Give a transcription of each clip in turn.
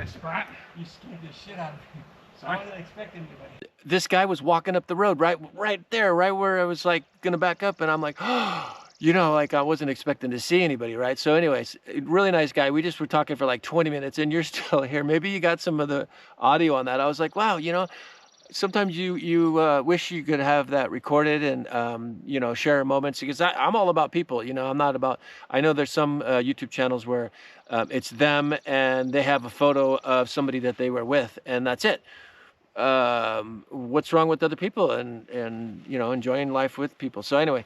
my spot. You scared the shit out of me. So I wasn't expecting anybody. This guy was walking up the road right there, right where I was like gonna back up, and I'm like, oh, you know, like I wasn't expecting to see anybody, right? So anyways, really nice guy. We just were talking for like 20 minutes and you're still here. Maybe you got some of the audio on that. I was like, wow, you know, sometimes you wish you could have that recorded and, you know, share moments, because I'm all about people, you know, I'm not about, I know there's some YouTube channels where it's them and they have a photo of somebody that they were with and that's it. What's wrong with other people and, you know, enjoying life with people. So anyway,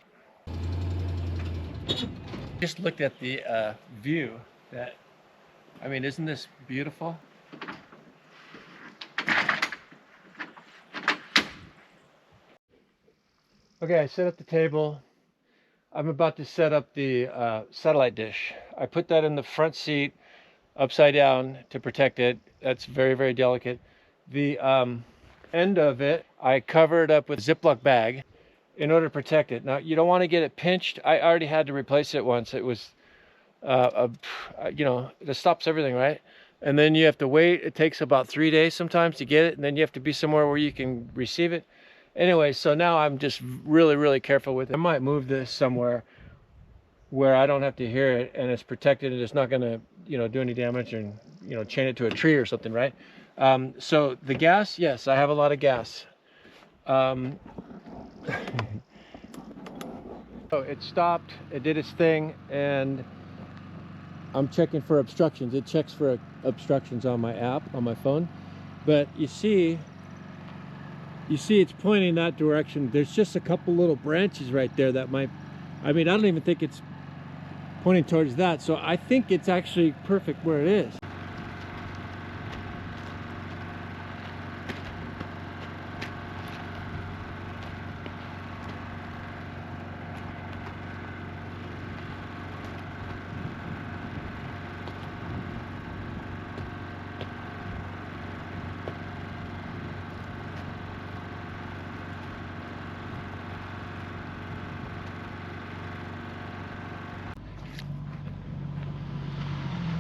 just looked at the view that, I mean, isn't this beautiful? Okay, I set up the table. I'm about to set up the satellite dish. I put that in the front seat upside down to protect it. That's very, very delicate. The end of it, I covered up with a Ziploc bag in order to protect it. Now, you don't want to get it pinched. I already had to replace it once. It was, you know, it stops everything, right? And then you have to wait. It takes about 3 days sometimes to get it. And then you have to be somewhere where you can receive it. Anyway, so now I'm just really, really careful with it. I might move this somewhere where I don't have to hear it and it's protected and it's not going to, you know, do any damage and, you know, chain it to a tree or something, right? So the gas, yes, I have a lot of gas. So it stopped, it did its thing, and I'm checking for obstructions. It checks for obstructions on my app, on my phone. But you see it's pointing that direction. There's just a couple little branches right there that might, I mean, I don't even think it's pointing towards that. So I think it's actually perfect where it is.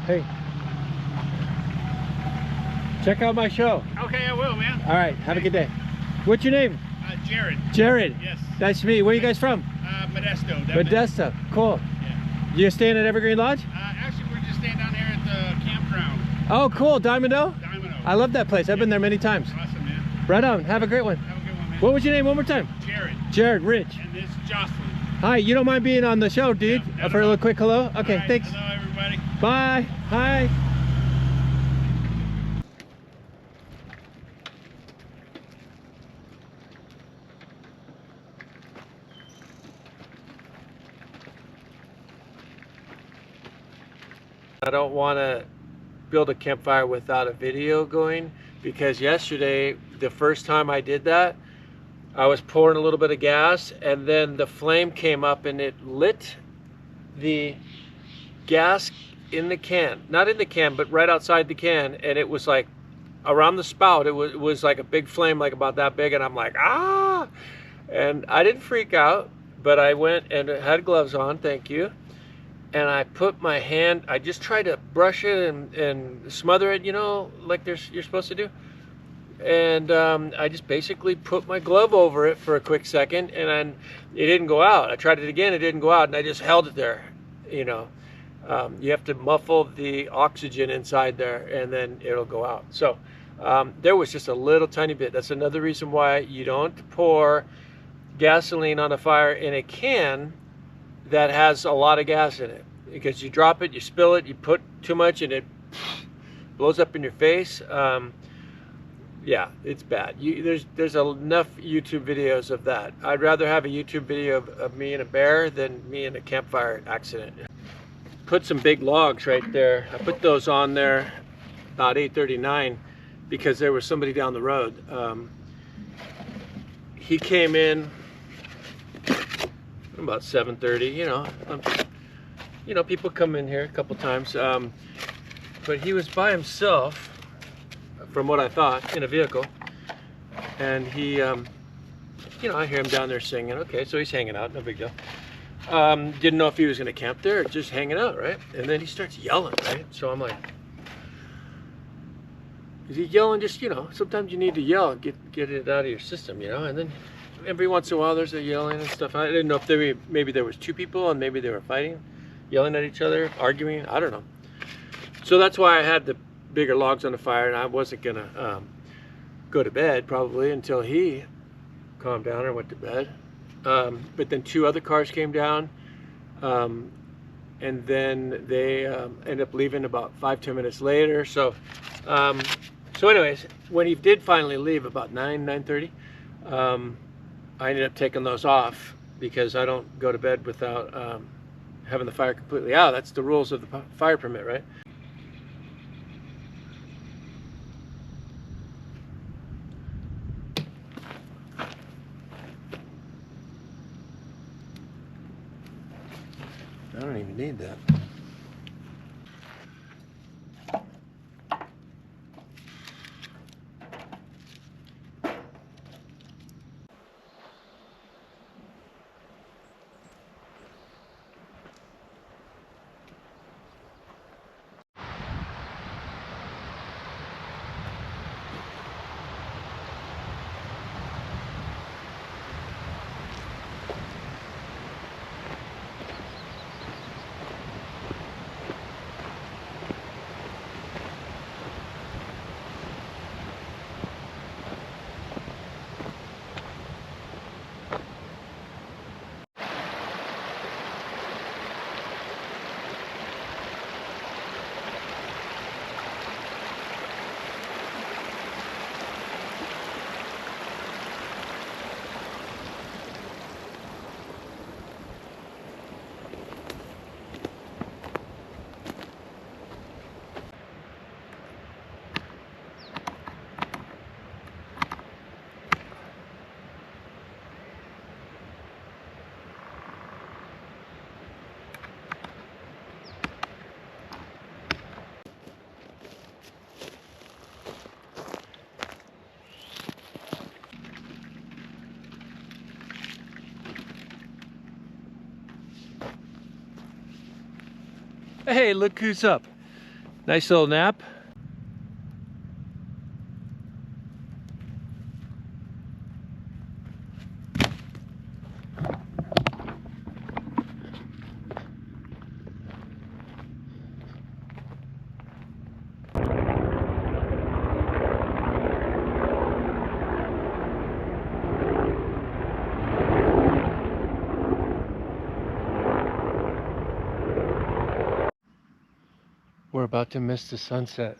Hey, check out my show. Okay, I will, man. All right, have a good day. What's your name? Jared. Jared. Yes. Nice to meet you. Where are you guys from? Modesto. Modesto. Cool. Yeah. You staying at Evergreen Lodge? Actually, we're just staying down here at the campground. Oh, cool. Diamond-O? Diamond-O. I love that place. I've been there many times. Awesome, man. Right on. Have a great one. Have a good one, man. What was your name one more time? Jared. Jared Rich. And this is Jocelyn. Hi, you don't mind being on the show, dude? Yeah, For a little quick hello? Okay, right, thanks. Hello, everybody. Bye. Hi. I don't want to build a campfire without a video going, because yesterday, the first time I did that, I was pouring a little bit of gas and then the flame came up and it lit the gas in the can, not in the can, but right outside the can, and it was like around the spout. It was like a big flame, like about that big, and I'm like, ah! And I didn't freak out, but I went and had gloves on, thank you. And I put my hand, I just tried to brush it and smother it, you know, like you're supposed to do. And I just basically put my glove over it for a quick second, and then it didn't go out. I tried it again, it didn't go out, and I just held it there, you know. You have to muffle the oxygen inside there, and then it'll go out. So there was just a little tiny bit. That's another reason why you don't pour gasoline on a fire in a can that has a lot of gas in it, because you drop it, you spill it, you put too much and it blows up in your face. Yeah, it's bad. There's enough YouTube videos of that. I'd rather have a YouTube video of me and a bear than me in a campfire accident. Put some big logs right there. I put those on there about 8:39 because there was somebody down the road. He came in about 7:30, you know, people come in here a couple times, but he was by himself, from what I thought, in a vehicle, and he, you know, I hear him down there singing. Okay, so he's hanging out, no big deal. Didn't know if he was going to camp there or just hanging out, right? And then he starts yelling, right? So I'm like, Is he yelling? Just, you know, sometimes you need to yell, get it out of your system, you know. And then every once in a while there's a yelling and stuff. I didn't know if maybe there was two people and maybe they were fighting, yelling at each other, arguing. I don't know. So that's why I had the bigger logs on the fire, and I wasn't gonna go to bed probably until he calmed down or went to bed. But then 2 other cars came down, and then they ended up leaving about 5-10 minutes later. So anyways, when he did finally leave about 9:30, I ended up taking those off because I don't go to bed without having the fire completely out. That's the rules of the fire permit, right? I don't even need that. Hey, look who's up. Nice little nap. We're about to miss the sunset.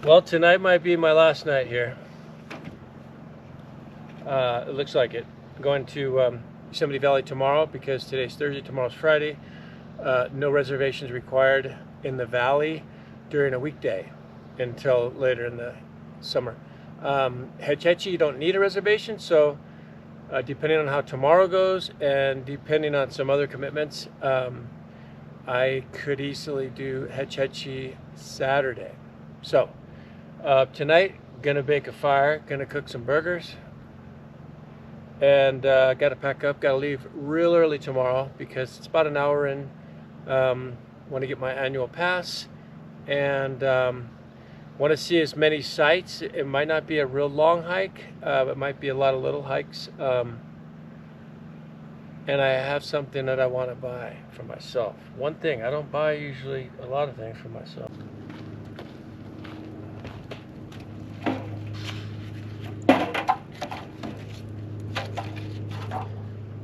Well, tonight might be my last night here. It looks like it. I'm going to Yosemite Valley tomorrow because today's Thursday, tomorrow's Friday. No reservations required in the valley during a weekday until later in the summer. Hetch Hetchy, you don't need a reservation, so depending on how tomorrow goes and depending on some other commitments, I could easily do Hetch Hetchy Saturday. So tonight, gonna bake a fire, gonna cook some burgers, and gotta pack up, gotta leave real early tomorrow because it's about an hour in. Want to get my annual pass and want to see as many sites. It might not be a real long hike, it might be a lot of little hikes, and I have something that I want to buy for myself. One thing, I don't buy usually a lot of things for myself.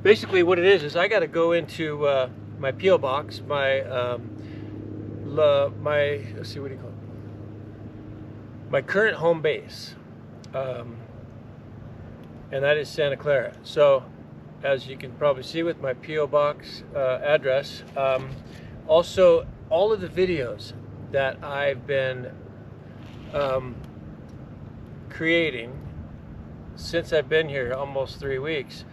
basically what it is I got to go into my P.O. box, my let's see, what do you call it? My current home base, and that is Santa Clara. So, as you can probably see with my P.O. box address, also all of the videos that I've been creating since I've been here almost 3 weeks,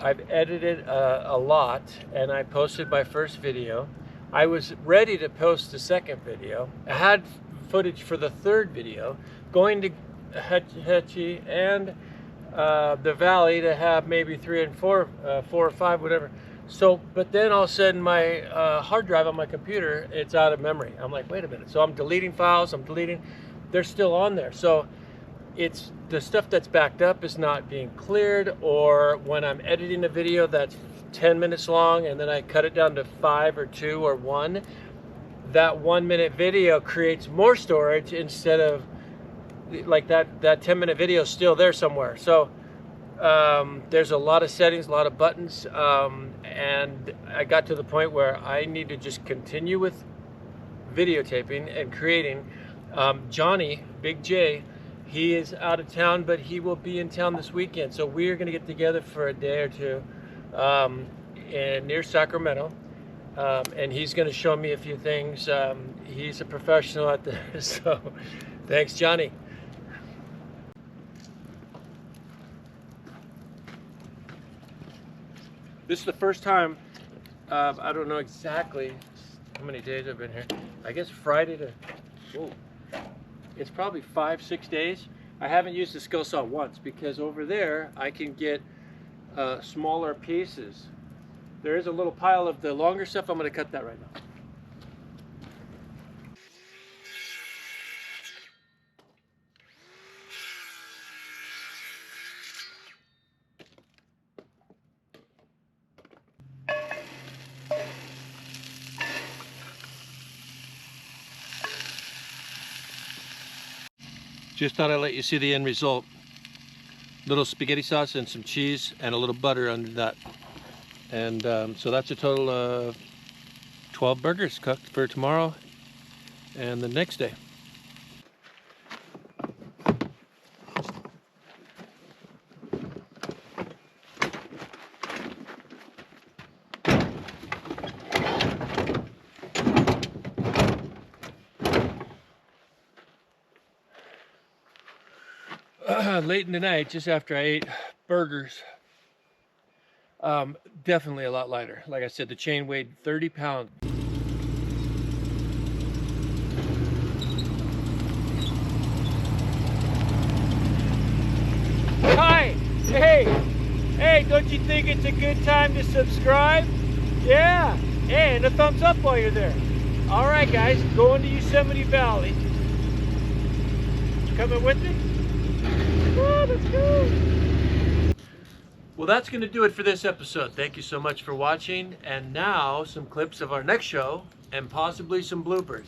I've edited a lot, and I posted my first video. I was ready to post the second video. I had footage for the third video, going to Hetchy and the valley to have maybe 3 and 4 or 5, whatever. So, but then all of a sudden my hard drive on my computer, it's out of memory. I'm like, wait a minute. So I'm deleting files, they're still on there. So it's the stuff that's backed up is not being cleared, or when I'm editing a video that's 10 minutes long and then I cut it down to 5 or 2 or 1, that 1 minute video creates more storage instead of like that 10-minute video is still there somewhere. So there's a lot of settings, a lot of buttons, and I got to the point where I need to just continue with videotaping and creating. Johnny, Big J, he is out of town, but he will be in town this weekend. So we're going to get together for a day or two near Sacramento, and he's going to show me a few things. He's a professional at this, so thanks, Johnny. This is the first time, I don't know exactly how many days I've been here. I guess Friday to, whoa, it's probably 5-6 days. I haven't used the skill saw once because over there I can get smaller pieces. There is a little pile of the longer stuff. I'm going to cut that right now. Just thought I'd let you see the end result. Little spaghetti sauce and some cheese and a little butter under that. And so that's a total of 12 burgers cooked for tomorrow and the next day. Late in the night, just after I ate burgers, definitely a lot lighter. Like I said, the chain weighed 30 pounds. Hi! Hey, don't you think it's a good time to subscribe? Yeah, hey, and a thumbs up while you're there. All right, guys, going to Yosemite Valley. Coming with me? Oh, let's go. Well, that's going to do it for this episode. Thank you so much for watching. And now some clips of our next show and possibly some bloopers.